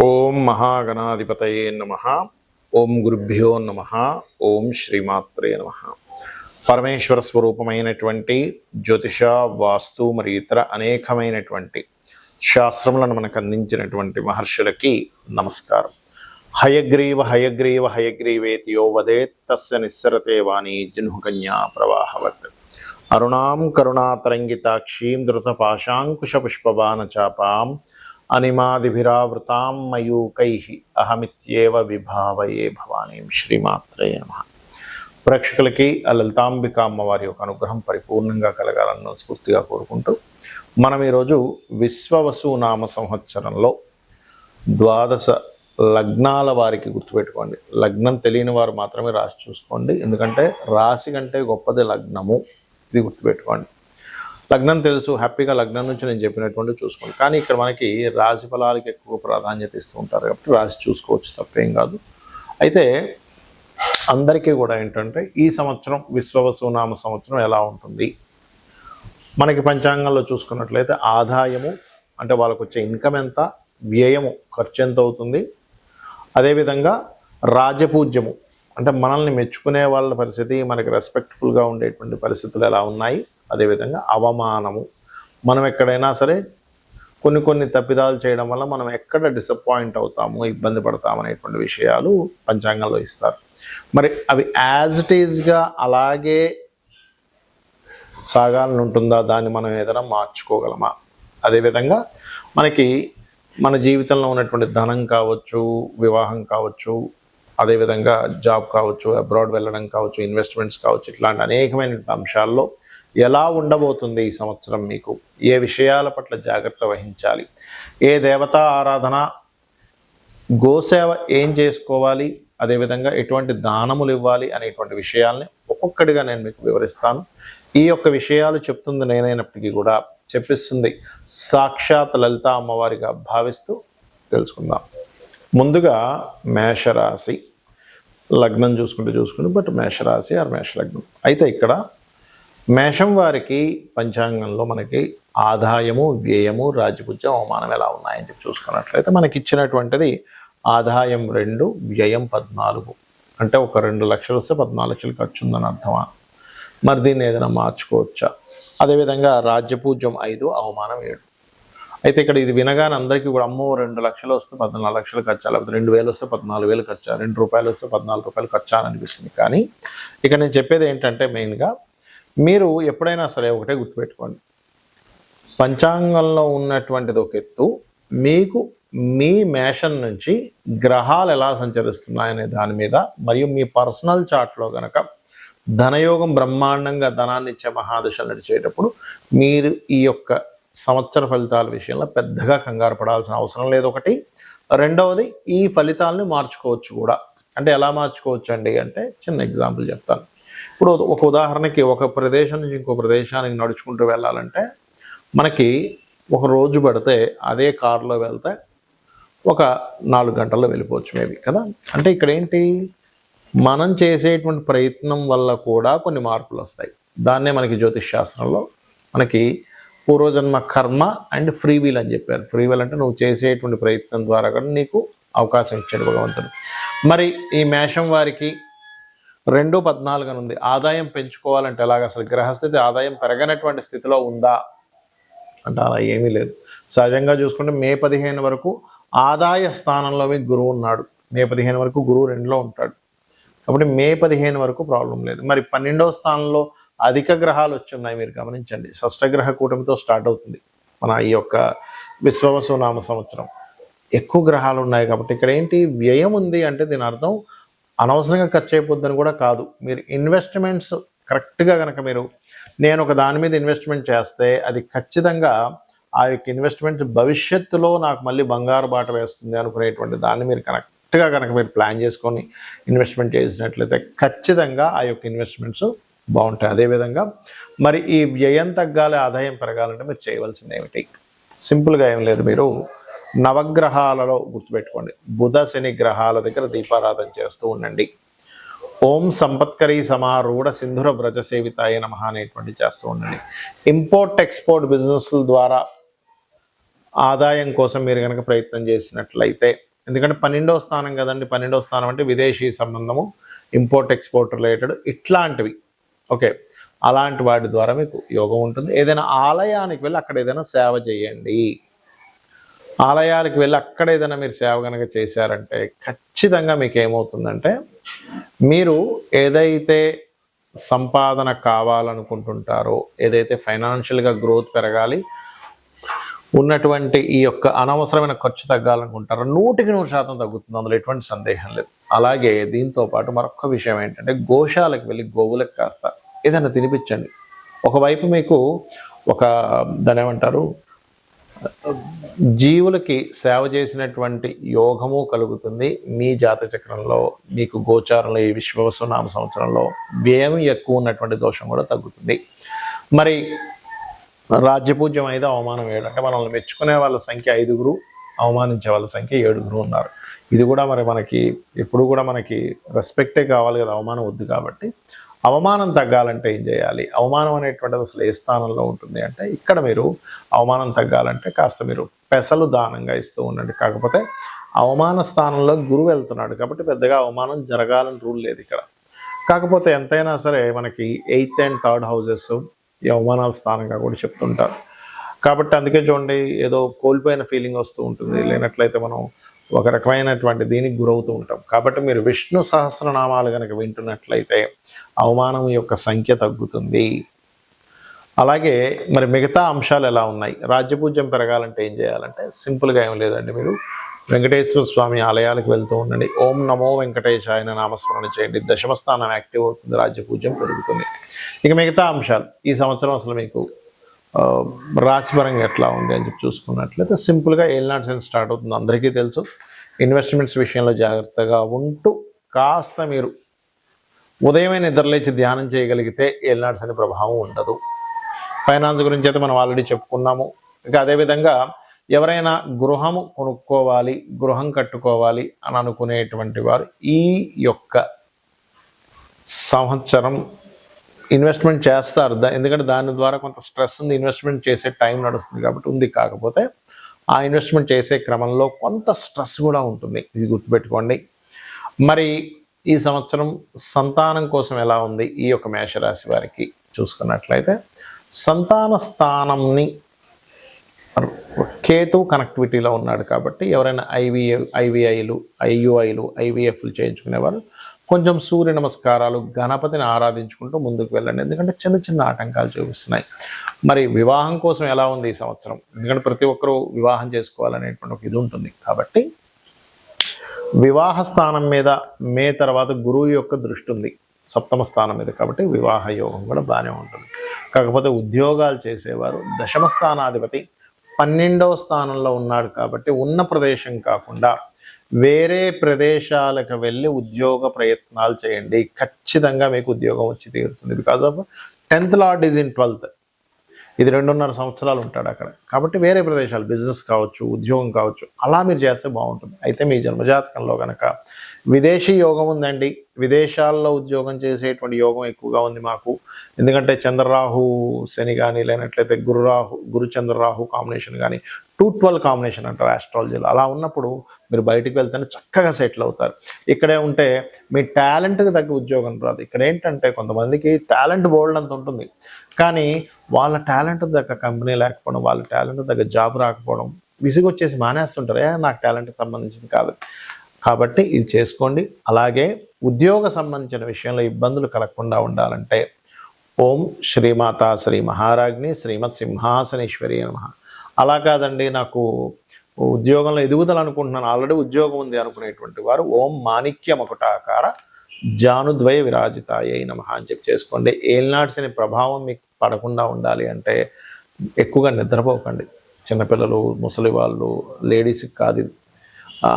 ఓం మహాగణాధిపతయే నమః. ఓం గురుభ్యో నమః. ఓం శ్రీమాత్రే నమః. పరమేశ్వర స్వరూపమైనటువంటి జ్యోతిష, వాస్తు మరియు ఇతర అనేకమైనటువంటి శాస్త్రములను మనకు అందించినటువంటి మహర్షులకి నమస్కారం. హయగ్రీవ హయగ్రీవ హయగ్రీవేతి యో వదేత్ తస్య నిస్సరతే వాణి జహ్నుకన్యా ప్రవాహవత్. అరుణాం కరుణాతరంగితాక్షీం ధృతపాశాంకుశపుష్పబాణచాపాం అనిమాదిభిరావృతాం మయూకైః అహమిత్యేవ విభావయే భవానీం. శ్రీమాత్రే నమః. ప్రేక్షకులకి ఆ లలితాంబిక అమ్మవారి యొక్క అనుగ్రహం పరిపూర్ణంగా కలగాలని స్ఫూర్తిగా కోరుకుంటూ మనం ఈరోజు విశ్వవసు నామ సంవత్సరంలో ద్వాదశ లగ్నాల వారికి గుర్తుపెట్టుకోండి. లగ్నం తెలియని వారు మాత్రమే రాశి చూసుకోండి, ఎందుకంటే రాశి కంటే గొప్పది లగ్నము. ఇది గుర్తుపెట్టుకోండి. లగ్నం తెలుసు, హ్యాపీగా లగ్నం నుంచి నేను చెప్పినటువంటి చూసుకోండి. కానీ ఇక్కడ మనకి రాశి ఫలాలకి ఎక్కువ ప్రాధాన్యత ఇస్తూ ఉంటారు కాబట్టి రాశి చూసుకోవచ్చు, తప్పేం కాదు. అయితే అందరికీ కూడా ఏంటంటే ఈ సంవత్సరం విశ్వవసు నామ సంవత్సరం ఎలా ఉంటుంది, మనకి పంచాంగంలో చూసుకున్నట్లయితే ఆదాయము అంటే వాళ్ళకు వచ్చే ఇన్కమ్ ఎంత, వ్యయము ఖర్చు ఎంత అవుతుంది, అదేవిధంగా రాజపూజ్యము అంటే మనల్ని మెచ్చుకునే వాళ్ళ పరిస్థితి, మనకి రెస్పెక్ట్ఫుల్గా ఉండేటువంటి పరిస్థితులు ఎలా ఉన్నాయి, అదేవిధంగా అవమానము, మనం ఎక్కడైనా సరే కొన్ని తప్పిదాలు చేయడం వల్ల మనం ఎక్కడ డిసప్పాయింట్ అవుతాము, ఇబ్బంది పడతాము అనేటువంటి విషయాలు పంచాంగంలో ఇస్తారు. మరి అవి యాజ్ ఇట్ ఈజ్గా అలాగే సాగాలని ఉంటుందా, దాన్ని మనం ఏదైనా మార్చుకోగలమా? అదేవిధంగా మనకి మన జీవితంలో ఉన్నటువంటి ధనం కావచ్చు, వివాహం కావచ్చు, అదేవిధంగా జాబ్ కావచ్చు, అబ్రాడ్ వెళ్ళడం కావచ్చు, ఇన్వెస్ట్మెంట్స్ కావచ్చు, ఇట్లాంటి అనేకమైన అంశాల్లో ఎలా ఉండబోతుంది ఈ సంవత్సరం, మీకు ఏ విషయాల పట్ల జాగ్రత్త వహించాలి, ఏ దేవతా ఆరాధన, గోసేవ ఏం చేసుకోవాలి, అదేవిధంగా ఎటువంటి దానములు ఇవ్వాలి అనేటువంటి విషయాల్ని ఒక్కొక్కటిగా నేను మీకు వివరిస్తాను. ఈ యొక్క విషయాలు చెప్తుంది నేనైనప్పటికీ కూడా చెప్పిస్తుంది సాక్షాత్ లలిత అమ్మవారిగా భావిస్తూ తెలుసుకుందాం. ముందుగా మేషరాశి లగ్నం చూసుకుంటే బట్ మేషరాశి ఆర్ మేష లగ్నం. అయితే ఇక్కడ మేషం వారికి పంచాంగంలో మనకి ఆదాయము, వ్యయము, రాజపూజ్యం, అవమానం ఎలా ఉన్నాయని చెప్పి చూసుకున్నట్లయితే మనకి ఇచ్చినటువంటిది ఆదాయం 2, వ్యయం 14. అంటే ఒక 2 లక్షలు వస్తే 14 లక్షలు ఖర్చు ఉందని అర్థమా? మరి దీన్ని ఏదైనా మార్చుకోవచ్చా? అదేవిధంగా రాజ్యపూజ్యం 5, అవమానం 7. అయితే ఇక్కడ ఇది వినగానే అందరికీ కూడా అమ్మో 2 లక్షలు వస్తే 14 లక్షలు ఖర్చా, లేకపోతే 2,000 వస్తే 14,000 ఖర్చా, 2 రూపాయలు వస్తే 14 రూపాయలు ఖర్చా అని అనిపిస్తుంది. కానీ ఇక నేను చెప్పేది ఏంటంటే మెయిన్గా మీరు ఎప్పుడైనా సరే ఒకటే గుర్తుపెట్టుకోండి, పంచాంగంలో ఉన్నటువంటిది ఒక ఎత్తు, మీకు మీ మేషం నుంచి గ్రహాలు ఎలా సంచరిస్తున్నాయనే దాని మీద, మరియు మీ పర్సనల్ చార్ట్లో కనుక ధనయోగం బ్రహ్మాండంగా ధనాన్ని ఇచ్చే మహాదశలు నడిచేటప్పుడు మీరు ఈ యొక్క సంవత్సర ఫలితాల విషయంలో పెద్దగా కంగారు పడాల్సిన అవసరం లేదు. ఒకటి, రెండవది ఈ ఫలితాలని మార్చుకోవచ్చు కూడా. అంటే ఎలా మార్చుకోవచ్చు అండి అంటే చిన్న ఎగ్జాంపుల్ చెప్తాను. ఇప్పుడు ఒక ఉదాహరణకి ఒక ప్రదేశం నుంచి ఇంకో ప్రదేశానికి నడుచుకుంటూ వెళ్ళాలంటే మనకి ఒక రోజు పడితే అదే కారులో వెళ్తే ఒక 4 గంటల్లో వెళ్ళిపోవచ్చు మేబీ కదా. అంటే ఇక్కడ ఏంటి, మనం చేసేటువంటి ప్రయత్నం వల్ల కూడా కొన్ని మార్పులు వస్తాయి. దాన్నే మనకి జ్యోతిష్ శాస్త్రంలో మనకి పూర్వజన్మ కర్మ అండ్ ఫ్రీ విల్ అని చెప్పారు. ఫ్రీ విల్ అంటే నువ్వు చేసేటువంటి ప్రయత్నం ద్వారా కూడా నీకు అవకాశం ఇచ్చాడు భగవంతుడు. మరి ఈ మేషం వారికి 2-14 అని ఉంది. ఆదాయం పెంచుకోవాలంటే ఎలాగ, అసలు గ్రహస్థితి ఆదాయం పెరగనటువంటి స్థితిలో ఉందా అంటే అలా ఏమీ లేదు. సహజంగా చూసుకుంటే మే 15 వరకు ఆదాయ స్థానంలో మీకు గురువు ఉన్నాడు. మే 15 వరకు గురువు 2లో ఉంటాడు కాబట్టి మే 15 వరకు ప్రాబ్లం లేదు. మరి 12వ స్థానంలో అధిక గ్రహాలు వచ్చున్నాయి, మీరు గమనించండి. షష్టగ్రహ కూటమితో స్టార్ట్ అవుతుంది మన ఈ యొక్క విశ్వవసు నామ సంవత్సరం. ఎక్కువ గ్రహాలు ఉన్నాయి కాబట్టి ఇక్కడ ఏంటి, వ్యయం ఉంది అంటే దీని అర్థం అనవసరంగా ఖర్చు అయిపోద్దని కూడా కాదు. మీరు ఇన్వెస్ట్మెంట్స్ కరెక్ట్గా కనుక నేను ఒక దాని మీద ఇన్వెస్ట్మెంట్ చేస్తే అది ఖచ్చితంగా ఆ యొక్క ఇన్వెస్ట్మెంట్ భవిష్యత్తులో నాకు మళ్ళీ బంగారు బాట వేస్తుంది అనుకునేటువంటి దాన్ని మీరు కరెక్ట్గా కనుక మీరు ప్లాన్ చేసుకొని ఇన్వెస్ట్మెంట్ చేసినట్లయితే ఖచ్చితంగా ఆ యొక్క ఇన్వెస్ట్మెంట్స్ బాగుంటాయి. అదేవిధంగా మరి ఈ వ్యయం తగ్గాలి, ఆదాయం పెరగాలంటే మీరు చేయవలసింది ఏమిటి? సింపుల్గా ఏం లేదు, మీరు నవగ్రహాలలో గుర్తుపెట్టుకోండి, బుధ శని గ్రహాల దగ్గర దీపారాధన చేస్తూ ఉండండి. ఓం సంపత్కరీ సమారూఢ సింధుర వ్రజ సేవితాయ నమః అనేటువంటి చేస్తూ ఉండండి. ఇంపోర్ట్ ఎక్స్పోర్ట్ బిజినెస్ల ద్వారా ఆదాయం కోసం మీరు కనుక ప్రయత్నం చేసినట్లయితే ఎందుకంటే 12వ స్థానం కదండి. 12వ స్థానం అంటే విదేశీ సంబంధము, ఇంపోర్ట్ ఎక్స్పోర్ట్ రిలేటెడ్ ఇట్లాంటివి. ఓకే, అలాంటి వాటి ద్వారా మీకు యోగం ఉంటుంది. ఏదైనా ఆలయానికి వెళ్ళి అక్కడ ఏదైనా సేవ చేయండి. ఆలయాలకు వెళ్ళి అక్కడ ఏదైనా మీరు సేవ కనుక చేశారంటే ఖచ్చితంగా మీకు ఏమవుతుందంటే, మీరు ఏదైతే సంపాదన కావాలనుకుంటుంటారో, ఏదైతే ఫైనాన్షియల్గా గ్రోత్ పెరగాలి, ఉన్నటువంటి ఈ యొక్క అనవసరమైన ఖర్చు తగ్గాలనుకుంటారో 100% తగ్గుతుంది. అందులో ఎటువంటి సందేహం లేదు. అలాగే దీంతో పాటు మరొక విషయం ఏంటంటే, గోశాలకు వెళ్ళి గోవులకు కాస్త ఏదైనా తినిపించండి. ఒకవైపు మీకు దాన్ని ఏమంటారు, జీవులకి సేవ చేసినటువంటి యోగము కలుగుతుంది. మీ జాత చక్రంలో మీకు గోచారంలో ఈ విశ్వవసునామ సంవత్సరంలో వ్యయం ఎక్కువ ఉన్నటువంటి దోషం కూడా తగ్గుతుంది. మరి రాజ్యపూజ్యం 5, అవమానం 7 అంటే మనల్ని మెచ్చుకునే వాళ్ళ సంఖ్య 5, అవమానించే వాళ్ళ సంఖ్య 7 ఉన్నారు. ఇది కూడా మరి మనకి ఎప్పుడు కూడా మనకి రెస్పెక్టే కావాలి కదా, అవమానం వద్దు. కాబట్టి అవమానం తగ్గాలంటే ఏం చేయాలి? అవమానం అనేటువంటిది అసలు ఏ స్థానంలో ఉంటుంది అంటే, ఇక్కడ మీరు అవమానం తగ్గాలంటే కాస్త మీరు పెసలు దానంగా ఇస్తూ ఉండండి. కాకపోతే అవమాన స్థానంలో గురువు వెళ్తున్నాడు కాబట్టి పెద్దగా అవమానం జరగాలని రూల్ లేదు ఇక్కడ. కాకపోతే ఎంతైనా సరే మనకి 8th and 3rd హౌసెస్ ఈ అవమానాల స్థానంగా కూడా చెప్తుంటారు. కాబట్టి అందుకే చూడండి, ఏదో కోల్పోయిన ఫీలింగ్ వస్తూ ఉంటుంది. లేనట్లయితే మనం ఒక రకమైనటువంటి దీనికి గురవుతూ ఉంటాం. కాబట్టి మీరు విష్ణు సహస్రనామాలు కనుక వింటున్నట్లయితే అవమానం యొక్క సంఖ్య తగ్గుతుంది. అలాగే మరి మిగతా అంశాలు ఎలా ఉన్నాయి? రాజ్యపూజ్యం పెరగాలంటే ఏం చేయాలంటే సింపుల్గా ఏం లేదండి, మీరు వెంకటేశ్వర స్వామి ఆలయాలకు వెళ్తూ ఉండండి. ఓం నమో వెంకటేశాయన నామస్మరణ చేయండి. దశమ స్థానం యాక్టివ్ అవుతుంది, రాజ్యపూజ్యం పెరుగుతుంది. ఇక మిగతా అంశాలు ఈ సంవత్సరం అసలు మీకు రాశిపరంగా ఎట్లా ఉంది అని చెప్పి చూసుకున్నట్లయితే సింపుల్గా ఏలినాటి సెన్స్ స్టార్ట్ అవుతుంది. అందరికీ తెలుసు. ఇన్వెస్ట్మెంట్స్ విషయంలో జాగ్రత్తగా ఉంటూ కాస్త మీరు ఉదయమే నిద్రలేచి ధ్యానం చేయగలిగితే ఏలినాటి శని ప్రభావం ఉండదు. ఫైనాన్స్ గురించి అయితే మనం ఆల్రెడీ చెప్పుకున్నాము. ఇక అదేవిధంగా ఎవరైనా గృహము కొనుక్కోవాలి, గృహం కట్టుకోవాలి అని అనుకునేటువంటి వారు ఈ యొక్క సంవత్సరం ఇన్వెస్ట్మెంట్ చేస్తారు. ఎందుకంటే దాని ద్వారా కొంత స్ట్రెస్ ఉంది, ఇన్వెస్ట్మెంట్ చేసే టైం నడుస్తుంది కాబట్టి ఉంది. కాకపోతే ఆ ఇన్వెస్ట్మెంట్ చేసే క్రమంలో కొంత స్ట్రెస్ కూడా ఉంటుంది, ఇది గుర్తుపెట్టుకోండి. మరి ఈ సంవత్సరం సంతానం కోసం ఎలా ఉంది ఈ యొక్క మేషరాశి వారికి చూసుకున్నట్లయితే, సంతాన స్థానంని కేతు కనెక్టివిటీలో ఉన్నాడు కాబట్టి ఎవరైనా ఐవీఎఫ్లు చేయించుకునేవారు కొంచెం సూర్య నమస్కారాలు, గణపతిని ఆరాధించుకుంటూ ముందుకు వెళ్ళండి. ఎందుకంటే చిన్న చిన్న ఆటంకాలు చూపిస్తున్నాయి. మరి వివాహం కోసం ఎలా ఉంది ఈ సంవత్సరం? ఎందుకంటే ప్రతి ఒక్కరూ వివాహం చేసుకోవాలనేటువంటి ఒక ఇది ఉంటుంది. కాబట్టి వివాహ స్థానం మీద మే తర్వాత గురువు యొక్క దృష్టి ఉంది 7వ స్థానం మీద, కాబట్టి వివాహ యోగం కూడా బాగానే ఉంటుంది. కాకపోతే ఉద్యోగాలు చేసేవారు దశమ స్థానాధిపతి 12వ స్థానంలో ఉన్నాడు కాబట్టి ఉన్న ప్రదేశం కాకుండా వేరే ప్రదేశాలకు వెళ్ళి ఉద్యోగ ప్రయత్నాలు చేయండి. ఖచ్చితంగా మీకు ఉద్యోగం వచ్చి తీరుతుంది. Because of 10th lord is in 12th. ఇది 2.5 సంవత్సరాలు ఉంటాడు అక్కడ. కాబట్టి వేరే ప్రదేశాలు, బిజినెస్ కావచ్చు, ఉద్యోగం కావచ్చు, అలా మీరు చేస్తే బాగుంటుంది. అయితే మీ జన్మజాతకంలో కనుక విదేశీ యోగం ఉందండి, విదేశాల్లో ఉద్యోగం చేసేటువంటి యోగం ఎక్కువగా ఉంది మాకు. ఎందుకంటే చంద్రరాహు శని కానీ, లేనట్లయితే గురు చంద్రరాహు కాంబినేషన్ కానీ, 2-12 కాంబినేషన్ అంటారు ఆస్ట్రాలజీలో. అలా ఉన్నప్పుడు మీరు బయటికి వెళ్తేనే చక్కగా సెటిల్ అవుతారు. ఇక్కడే ఉంటే మీ టాలెంట్కి తగ్గ ఉద్యోగం రాదు. ఇక్కడ ఏంటంటే కొంతమందికి టాలెంట్ బోల్డ్ అంత ఉంటుంది, కానీ వాళ్ళ టాలెంట్ తగ్గ కంపెనీ లేకపోవడం, వాళ్ళ టాలెంట్ తగ్గ జాబ్ రాకపోవడం, విసిగొచ్చేసి మానేస్తుంటారు. నాకు టాలెంట్కి సంబంధించింది కాదు. కాబట్టి ఇది చేసుకోండి. అలాగే ఉద్యోగ సంబంధించిన విషయంలో ఇబ్బందులు కలగకుండా ఉండాలంటే ఓం శ్రీమాతా శ్రీ మహారాజ్ని శ్రీమత్ సింహాసనేశ్వరి నమః. అలా కాదండి, నాకు ఉద్యోగంలో ఎదుగుదల అనుకుంటున్నాను, ఆల్రెడీ ఉద్యోగం ఉంది అనుకునేటువంటి వారు ఓం మాణిక్య మకుటాకార జానుద్వయ విరాజితాయ నమః అని చెప్పి చేసుకోండి. ఏలినాటి శని ప్రభావం మీకు పడకుండా ఉండాలి అంటే ఎక్కువగా నిద్రపోకండి. చిన్నపిల్లలు, ముసలి వాళ్ళు, లేడీస్కి కాదు,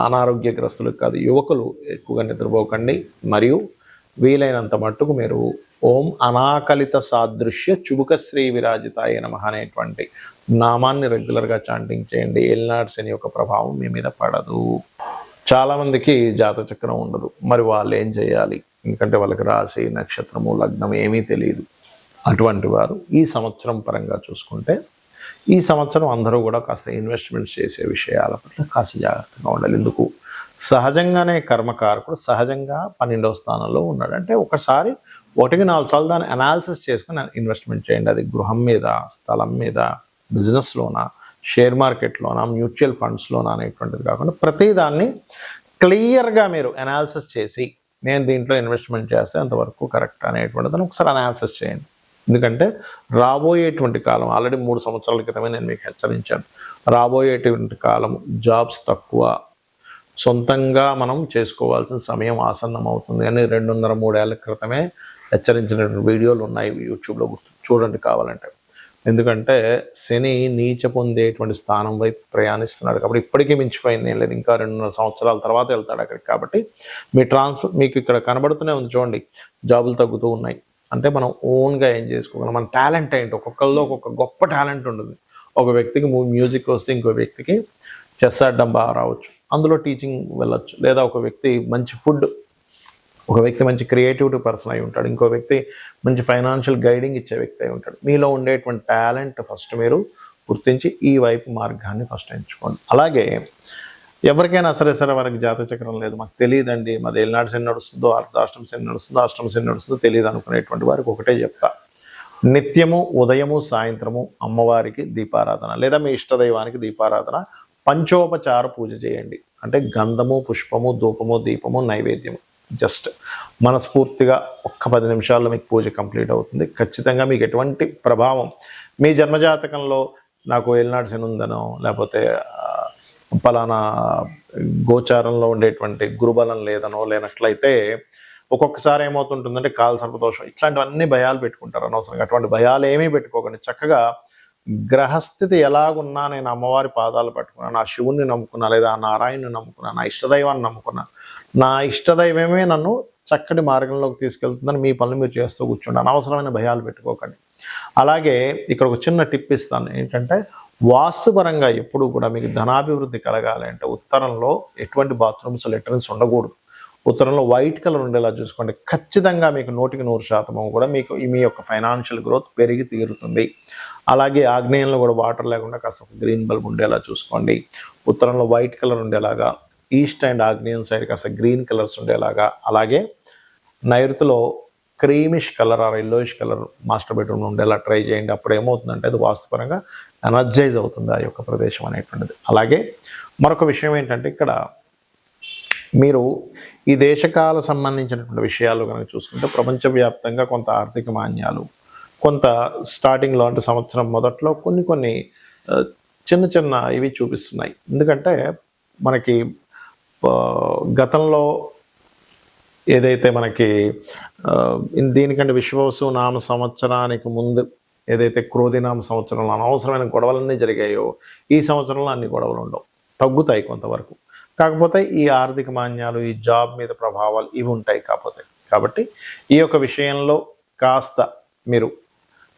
అనారోగ్యగ్రస్తులకు కాదు, యువకులు ఎక్కువగా నిద్రపోకండి. మరియు వీలైనంత మట్టుకు మీరు ఓం అనాకలిత సాదృశ్య చుబుకశ్రీ విరాజితాయ నమః అనేటువంటి నామాన్ని రెగ్యులర్గా చాంటింగ్ చేయండి. ఏలినాటి శని యొక్క ప్రభావం మీ మీద పడదు. చాలామందికి జాతచక్రం ఉండదు, మరి వాళ్ళు ఏం చేయాలి? ఎందుకంటే వాళ్ళకి రాశి, నక్షత్రము, లగ్నం ఏమీ తెలియదు. అటువంటి వారు ఈ సంవత్సరం పరంగా చూసుకుంటే, ఈ సంవత్సరం అందరూ కూడా కాస్త ఇన్వెస్ట్మెంట్స్ చేసే విషయాల పట్ల కాస్త జాగ్రత్తగా ఉండాలి. ఎందుకు సహజంగానే కర్మకారకుడు సహజంగా 12వ స్థానంలో ఉన్నాడు. అంటే ఒకసారి 1-4 సార్లు దాన్ని అనాలిసిస్ చేసుకుని ఇన్వెస్ట్మెంట్ చేయండి. అది గృహం మీద, స్థలం మీద, బిజినెస్లోనా, షేర్ మార్కెట్లోనా, మ్యూచువల్ ఫండ్స్లోనా అనేటువంటిది కాకుండా ప్రతిదాన్ని క్లియర్గా మీరు అనాలిసిస్ చేసి నేను దీంట్లో ఇన్వెస్ట్మెంట్ చేస్తే అంతవరకు కరెక్ట్ అనేటువంటిదని ఒకసారి అనాలిసిస్ చేయండి. ఎందుకంటే రాబోయేటువంటి కాలం ఆల్రెడీ 3 సంవత్సరాల క్రితమే నేను మీకు హెచ్చరించాను. రాబోయేటువంటి కాలం జాబ్స్ తక్కువ, సొంతంగా మనం చేసుకోవాల్సిన సమయం ఆసన్నం అవుతుంది అని 2.5-3 ఏళ్ల క్రితమే హెచ్చరించినటువంటి వీడియోలు ఉన్నాయి యూట్యూబ్లో, చూడండి కావాలంటే. ఎందుకంటే శని నీచ పొందేటువంటి స్థానం వైపు ప్రయాణిస్తున్నాడు కాబట్టి ఇప్పటికీ మించిపోయింది ఏం లేదు, ఇంకా 2.5 సంవత్సరాల తర్వాత వెళ్తాడు అక్కడికి. కాబట్టి మీ మీకు ఇక్కడ కనబడుతూనే ఉంది చూడండి, జాబులు తగ్గుతూ ఉన్నాయి. అంటే మనం ఓన్గా ఏం చేసుకోగలం, మన టాలెంట్ ఏంటి, ఒక్కొక్కరిలో ఒక్కొక్క గొప్ప టాలెంట్ ఉంటుంది. ఒక వ్యక్తికి మ్యూజిక్ వస్తే ఇంకో వ్యక్తికి చెస్ ఆడడం బాగా రావచ్చు, అందులో టీచింగ్ వెళ్ళొచ్చు. లేదా ఒక వ్యక్తి మంచి ఫుడ్, ఒక వ్యక్తి మంచి క్రియేటివిటీ పర్సన్ అయి ఉంటాడు, ఇంకో వ్యక్తి మంచి ఫైనాన్షియల్ గైడింగ్ ఇచ్చే వ్యక్తి అయి ఉంటాడు. మీలో ఉండేటువంటి టాలెంట్ ఫస్ట్ మీరు గుర్తించి ఈ వైపు మార్గాన్ని ఫస్ట్ ఎంచుకోండి. అలాగే ఎవరికైనా సరే వారికి జాతక చక్రం లేదు, మాకు తెలియదండి, మాది ఏలినాడు శని నడుస్తుందో, అర్ధాష్టమ శని నడుస్తుందో, అష్టమ శని నడుస్తుందో తెలియదు అనుకునేటువంటి వారికి ఒకటే చెప్తా, నిత్యము ఉదయము సాయంత్రము అమ్మవారికి దీపారాధన లేదా మీ ఇష్టదైవానికి దీపారాధన, పంచోపచార పూజ చేయండి. అంటే గంధము, పుష్పము, ధూపము, దీపము, నైవేద్యము. జస్ట్ మనస్ఫూర్తిగా ఒక్క 10 నిమిషాల్లో మీకు పూజ కంప్లీట్ అవుతుంది. ఖచ్చితంగా మీకు ఎటువంటి ప్రభావం మీ జన్మజాతకంలో నాకు ఏలినాడు శని ఉందనో, లేకపోతే పలానా గోచారంలో ఉండేటువంటి గురుబలం లేదనో లేనట్లయితే ఒక్కొక్కసారి ఏమవుతుంటుందంటే కాల సర్పదోషం, ఇట్లాంటివన్నీ భయాలు పెట్టుకుంటారు అనవసరంగా. అటువంటి భయాలు ఏమీ పెట్టుకోకండి. చక్కగా గ్రహస్థితి ఎలాగున్నా నేను అమ్మవారి పాదాలు పట్టుకున్నా, నా శివుణ్ణి నమ్ముకున్నా, లేదా నారాయణ్ని నమ్ముకున్నా, నా ఇష్టదైవాన్ని నమ్ముకున్నా, నా ఇష్టదైవమే నన్ను చక్కటి మార్గంలోకి తీసుకెళ్తుందని మీ పనులు మీరు చేస్తూ కూర్చోండి. అనవసరమైన భయాలు పెట్టుకోకండి. అలాగే ఇక్కడ ఒక చిన్న టిప్ ఇస్తాను, ఏంటంటే వాస్తుపరంగా ఎప్పుడు కూడా మీకు ధనాభివృద్ధి కలగాలి అంటే ఉత్తరంలో ఎటువంటి బాత్రూమ్స్, లెటరిన్స్ ఉండకూడదు. ఉత్తరంలో వైట్ కలర్ ఉండేలా చూసుకోండి. ఖచ్చితంగా మీకు 100% కూడా మీకు మీ యొక్క ఫైనాన్షియల్ గ్రోత్ పెరిగి తీరుతుంది. అలాగే ఆగ్నేయంలో కూడా వాటర్ లేకుండా కాస్త ఒక గ్రీన్ బల్బ్ ఉండేలా చూసుకోండి. ఉత్తరంలో వైట్ కలర్ ఉండేలాగా, ఈస్ట్ అండ్ ఆగ్నేయం సైడ్ కాస్త గ్రీన్ కలర్స్ ఉండేలాగా, అలాగే నైరుతిలో creamish colour or yellowish colour master bedroom ఉండేలా ట్రై చేయండి. అప్పుడు ఏమవుతుందంటే అది వాస్తుపరంగా ఎనర్జైజ్ అవుతుంది ఆ యొక్క ప్రదేశం అనేటువంటిది. అలాగే మరొక విషయం ఏంటంటే ఇక్కడ మీరు ఈ దేశకాల సంబంధించినటువంటి విషయాలు కనుక చూసుకుంటే ప్రపంచవ్యాప్తంగా కొంత ఆర్థిక మాన్యాలు, కొంత స్టార్టింగ్లో అంటే సంవత్సరం మొదట్లో కొన్ని చిన్న ఇవి చూపిస్తున్నాయి. ఎందుకంటే మనకి గతంలో ఏదైతే మనకి దీనికంటే విశ్వవసు నామ సంవత్సరానికి ముందు ఏదైతే క్రోధినామ సంవత్సరంలో అనవసరమైన గొడవలన్నీ జరిగాయో ఈ సంవత్సరంలో అన్ని గొడవలు ఉండవు, తగ్గుతాయి కొంతవరకు. కాకపోతే ఈ ఆర్థిక మాన్యాలు, ఈ జాబ్ మీద ప్రభావాలు ఇవి ఉంటాయి. కాబట్టి ఈ యొక్క విషయంలో కాస్త మీరు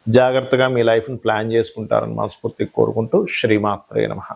జాగ్రత్తగా మీ లైఫ్ని ప్లాన్ చేసుకుంటారని మనస్ఫూర్తిగా కోరుకుంటూ శ్రీమాత్రే నమః.